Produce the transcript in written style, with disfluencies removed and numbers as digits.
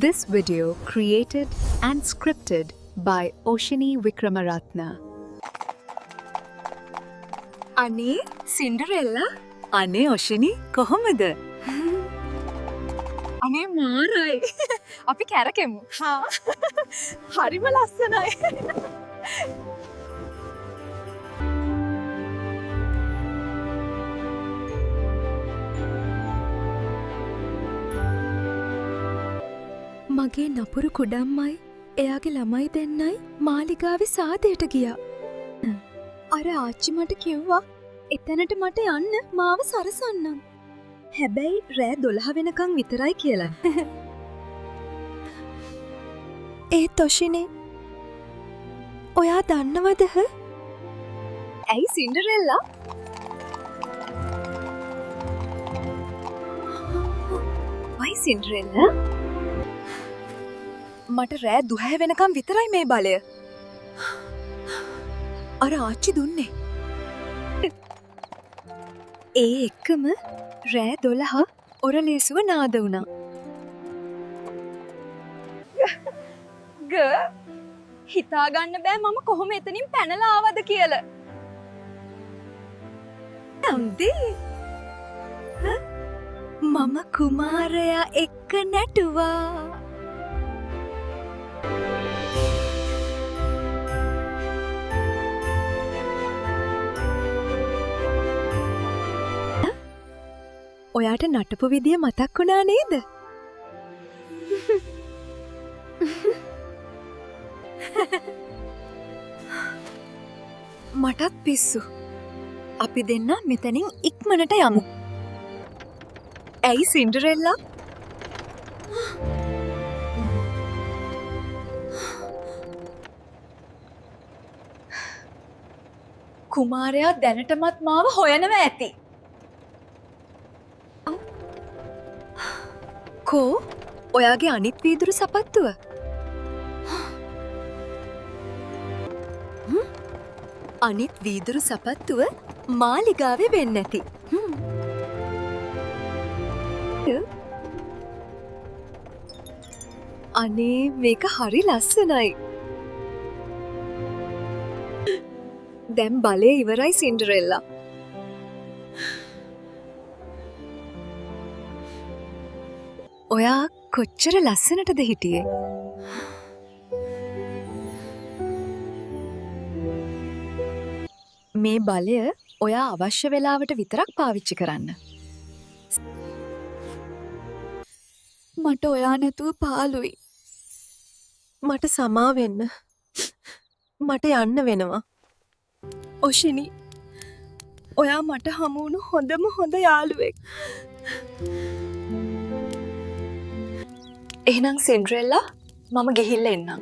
This video created and scripted by Oshini Vikramaratna. අනේ Cinderella අනේ ඔෂිනි කොහොමද? අනේ මාරයි අපි කැරකෙමු හරිම ලස්සනයි මගේ නපුරු කුඩම්මයි එයාගේ ළමයි දෙන්නයි මාලිගාවේ සාදයට ගියා. අර ආච්චි මට කිව්වා එතැනට මට යන්න මාව සරසන්නම්. හැබැයි රෑ 12 වෙනකන් විතරයි කියලා. ඒත් ඔෂිනේ ඔයා දන්නවද? ඇයි සින්ඩරෙල්ලා වයි සින්ඩරෙල්ලා මට රෑ 12 වෙනකම් විතරයි මේ බලය අර ආච්චි දුන්නේ ඒ එක්කම රෑ 12 ඔරලේසුව නාද වුණා. හිතාගන්න බෑ මම කොහොම එතනින් පැනලා ආවද කියලා. නම්දී මම කුමාරයා එක්ක නැටුවා. ඔයාට නටපු විදිය මතක් වුණා නේද? මටත් පිස්සු. අපි දෙන්න මෙතනින් ඉක්මනට යමු. ඇයි සින්ඩරෙල්ලා? කුමාරයා දැනටමත් මාව හොයනවා ඇති. කෝ ඔයාගේ අනිත් වීදුරු සපත්තුව? අනිත් වීදුරු සපත්තුව මාලිගාවේ වෙන්න ඇති. අනේ මේක හරි ලස්සනයි. දැන් බලය ඉවරයි සින්ඩරෙල්ලා. ඔයා කොච්චර ලස්සනටද හිටියේ? මේ බලය ඔයා අවශ්‍ය වෙලාවට විතරක් පාවිච්චි කරන්න. මට ඔයා නැතුව පාළුයි. මට සමා වෙන්න. මට යන්න වෙනවා. ඔෂිනි, ඔයා මට හමු වුණු හොඳම හොඳ යාළුවෙක්. එහෙනම් සින්ඩරෙල්ලා මම ගිහිල්ලා එන්නම්.